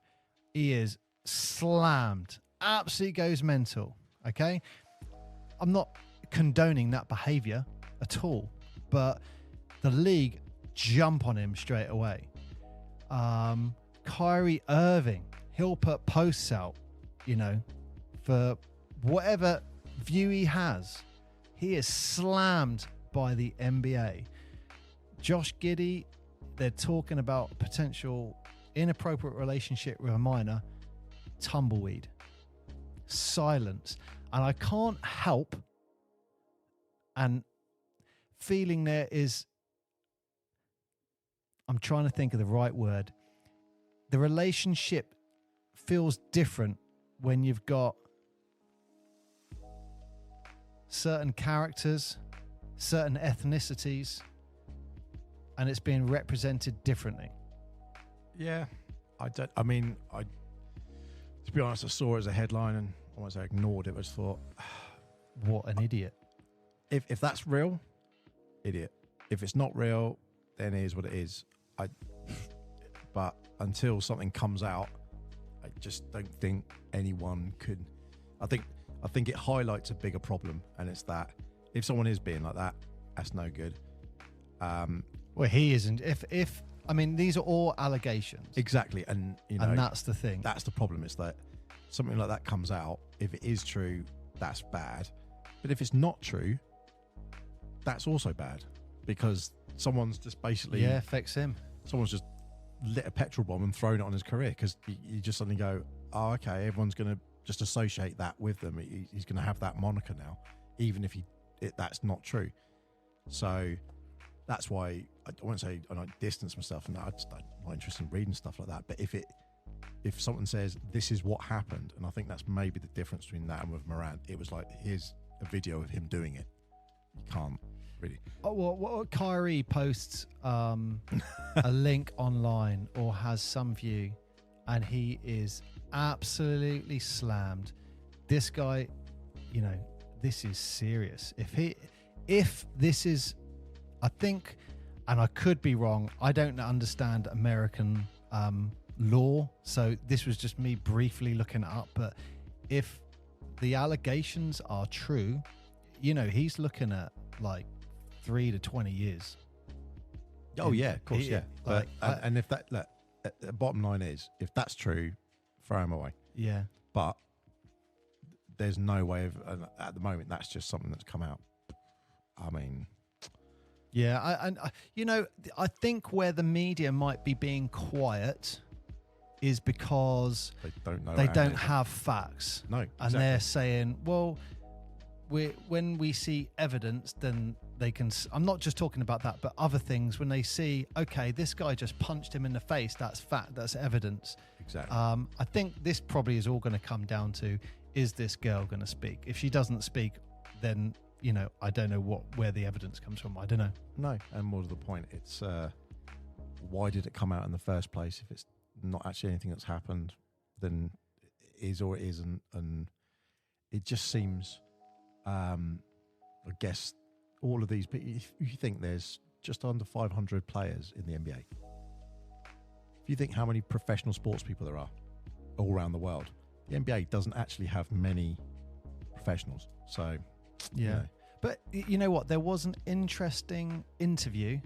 He is slammed. Absolutely goes mental. Okay. I'm not condoning that behavior at all, but the league jump on him straight away. Kyrie Irving, he'll put posts out, you know, for whatever view he has. He is slammed by the NBA. Josh Giddey, they're talking about potential inappropriate relationship with a minor. Tumbleweed. Silence. And I can't help and feeling there is, I'm trying to think of the right word. The relationship feels different when you've got certain characters, certain ethnicities, and it's being represented differently. Yeah. To be honest, I saw it as a headline and almost ignored it. I just thought, what an idiot. If that's real, idiot. If it's not real, then it is what it is. But until something comes out, I just don't think anyone could. I think it highlights a bigger problem, and it's that if someone is being like that, that's no good. Well, he isn't. If I mean, these are all allegations. Exactly, and you know, and that's the thing. That's the problem. Is that something like that comes out. If it is true, that's bad. But if it's not true, that's also bad, because someone's just basically affects him. Someone's just lit a petrol bomb and thrown it on his career, because you just suddenly go, oh, okay, everyone's going to just associate that with them. He's going to have that moniker now, even if that's not true. So that's why I won't say I distance myself from that. I'm not interested in reading stuff like that. But if someone says this is what happened, and I think that's maybe the difference between that and with Morant, it was like, here's a video of him doing it. You can't really. Oh, well, what Kyrie posts a link online or has some view, and he is absolutely slammed. This guy, you know, this is serious. If this is, I think, and I could be wrong, I don't understand American law, so this was just me briefly looking it up, but if the allegations are true, you know, he's looking at like 3 to 20 years. Oh yeah, of course, yeah. But and if that, look, the bottom line is, if that's true, throw him away. Yeah. But there's no way of, at the moment, that's just something that's come out. I mean, yeah, you know, I think where the media might be being quiet is because they don't know. They don't have facts. No, exactly. And they're saying, well, when we see evidence, then they can. I'm not just talking about that, but other things. When they see, okay, this guy just punched him in the face. That's fact. That's evidence. Exactly. I think this probably is all going to come down to: is this girl going to speak? If she doesn't speak, then I don't know where the evidence comes from. I don't know. No, and more to the point, it's why did it come out in the first place? If it's not actually anything that's happened, then it is or it isn't, and it just seems. I guess all of these people, if you think there's just under 500 players in the NBA, if you think how many professional sports people there are all around the world, the NBA doesn't actually have many professionals. So, yeah. But you know what? There was an interesting interview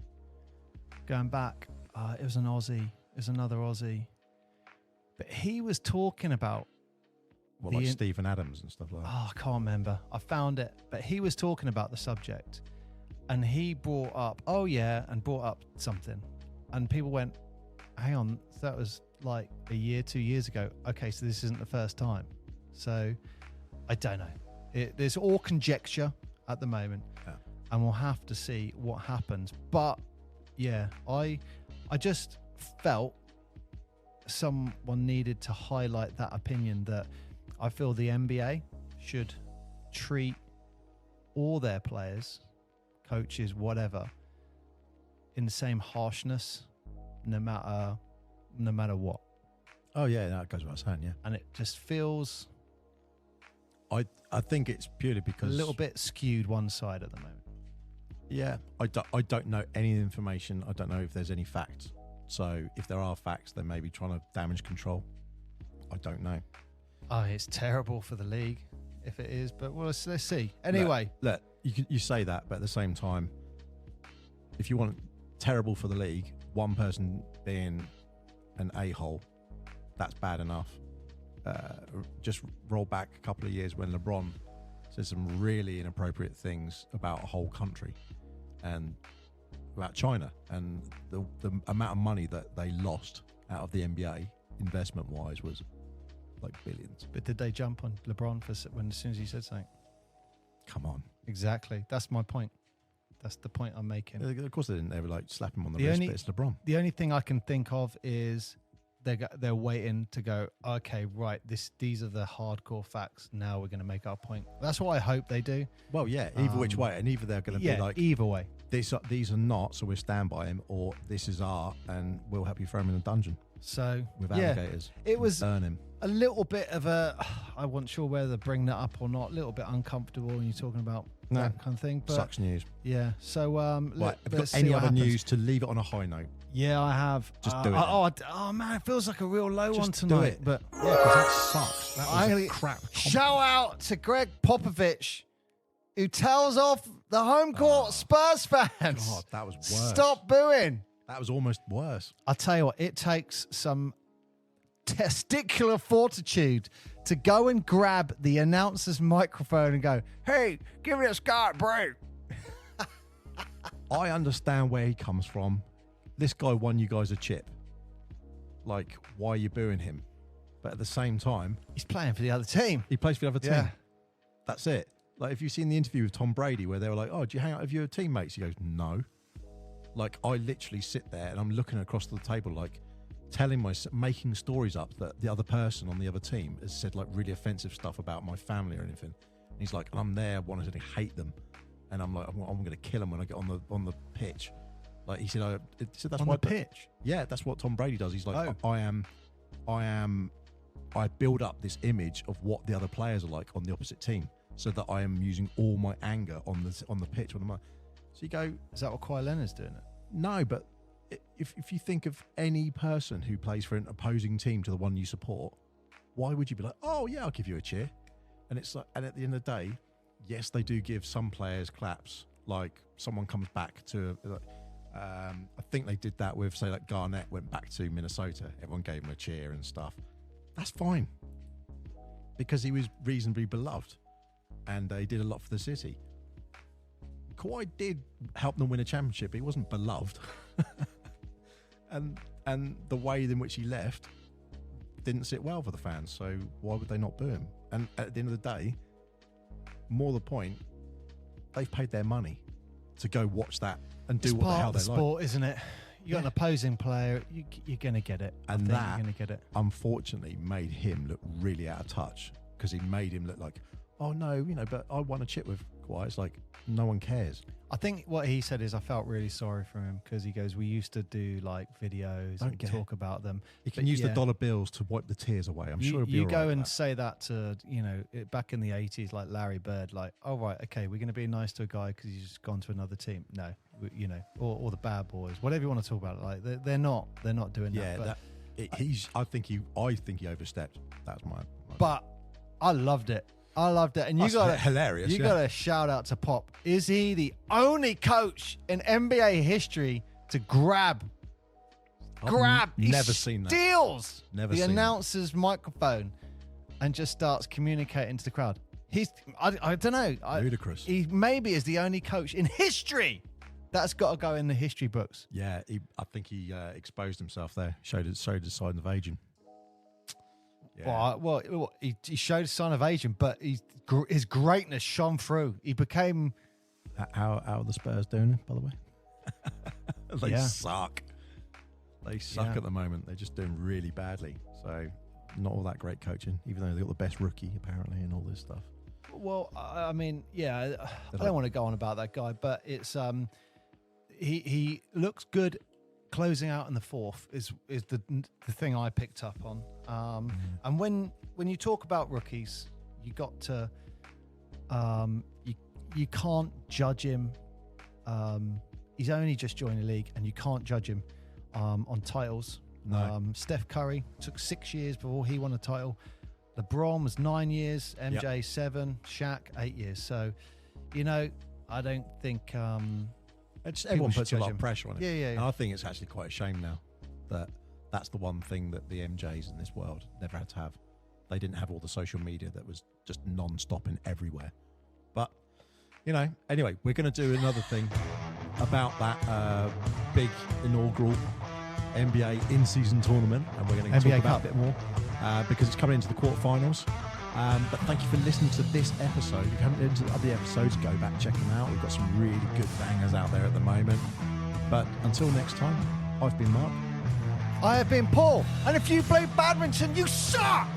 going back. It was an Aussie. It was another Aussie. But he was talking about like Stephen Adams and stuff like that. Oh, I can't remember. I found it. But he was talking about the subject. And he brought up, brought up something. And people went, hang on, that was like a year, 2 years ago. Okay, so this isn't the first time. So I don't know. There's all conjecture at the moment. Yeah. And we'll have to see what happens. But yeah, I just felt someone needed to highlight that opinion that I feel the NBA should treat all their players, coaches, whatever, in the same harshness, no matter what. Oh yeah, that goes without saying. Yeah, and it just feels. I think it's purely because a little bit skewed one side at the moment. Yeah, I don't know any information. I don't know if there's any facts. So if there are facts, they may be trying to damage control. I don't know. Oh, it's terrible for the league if it is, but well, let's see. Anyway. Look, you say that, but at the same time, if you want terrible for the league, one person being an a-hole, that's bad enough. Just roll back a couple of years when LeBron said some really inappropriate things about a whole country and about China, and the amount of money that they lost out of the NBA investment-wise was like billions. But did they jump on LeBron as soon as he said something? Come on. Exactly. That's my point. That's the point I'm making. Of course they didn't. They were like slap him on the wrist, but it's LeBron. The only thing I can think of is they're waiting to go, okay, right, these are the hardcore facts. Now we're going to make our point. That's what I hope they do. Well, yeah, either which way. And either they're going to be like, either way. These are not, so we'll stand by him, or this is art, and we'll help you throw him in a dungeon. So with alligators. It was burn him. A little bit of a, I wasn't sure whether to bring that up or not, a little bit uncomfortable when you're talking about that kind of thing. But sucks news. Yeah. So right, have you got any other news to leave it on a high note? Yeah, I have. Just do it. Oh man, it feels like a real low one Just tonight. Do it. But yeah, because that sucks. That was crap. Shout out to Greg Popovich, who tells off the home court Spurs fans. God, that was worse. Stop booing. That was almost worse. I'll tell you what, it takes some testicular fortitude to go and grab the announcer's microphone and go, hey, give this guy a break. I understand where he comes from. This guy won you guys a chip. Like, why are you booing him? But at the same time, he's playing for the other team. He plays for the other team. Yeah. That's it. Like, if you've seen the interview with Tom Brady where they were like, oh, do you hang out with your teammates? He goes, no. Like, I literally sit there and I'm looking across the table, like, making stories up that the other person on the other team has said, like, really offensive stuff about my family or anything. And he's like, I'm there wanting to hate them. And I'm like, I'm going to kill them when I get on the pitch. Like, he said, that's on why the pitch. Yeah, that's what Tom Brady does. He's like, I build up this image of what the other players are like on the opposite team, so that I am using all my anger on the pitch. So you go, is that what Kawhi Leonard's doing it? No, but if you think of any person who plays for an opposing team to the one you support, why would you be like, oh yeah, I'll give you a cheer? And it's like, and at the end of the day, yes, they do give some players claps. Like, someone comes back to, I think they did that with, say, like Garnett went back to Minnesota. Everyone gave him a cheer and stuff. That's fine, because he was reasonably beloved and he did a lot for the city. Kawhi did help them win a championship, but he wasn't beloved. and the way in which he left didn't sit well for the fans, so why would they not boo him? And at the end of the day, more the point, they've paid their money to go watch that and do It's what the part hell of the they sport, like. isn't it? You got an opposing player, you're going to get it. And you're that, going to get it. unfortunately, made him look really out of touch because he made him look like, oh no, but I won a chip with Kawhi. It's like, no one cares. I think what he said is I felt really sorry for him because he goes, we used to do like videos and talk about them. You can use the dollar bills to wipe the tears away. I'm sure it'll be you all go right and with that. say that to, back in the 80s, like Larry Bird, like, oh, right, okay, we're going to be nice to a guy because he's just gone to another team. No, or the bad boys, whatever you want to talk about. Like, they're not doing that. I think he overstepped. That's my But I loved it. And you got hilarious. You got to shout out to Pop. Is he the only coach in NBA history to grab? Never seen that. Steals Never the seen announcer's microphone and just starts communicating to the crowd. I don't know. Ludicrous. He maybe is the only coach in history that's got to go in the history books. Yeah, I think he exposed himself there. Showed his sign of aging. Yeah. Well, he showed a sign of aging, but his greatness shone through. He became. How are the Spurs doing, by the way? They suck. They suck at the moment. They're just doing really badly. So, not all that great coaching, even though they got the best rookie apparently and all this stuff. Well, I mean, I don't want to go on about that guy, but it's he looks good. Closing out in the fourth is the thing I picked up on. And when you talk about rookies, you got to you can't judge him. He's only just joined the league, and you can't judge him on titles. No. Steph Curry took 6 years before he won a title. LeBron was 9 years, MJ 7, Shaq 8 years. So, I don't think everyone puts a lot of pressure on it. Yeah. And I think it's actually quite a shame now that that's the one thing that the MJs in this world never had to have. They didn't have all the social media that was just non-stop and everywhere. But, anyway, we're going to do another thing about that big inaugural NBA in-season tournament, and we're going to talk about it a bit more because it's coming into the quarterfinals. But thank you for listening to this episode. If you haven't listened to the other episodes, go back, check them out. We've got some really good bangers out there at the moment. But until next time, I've been Mark. I have been Paul. And if you play badminton, you suck!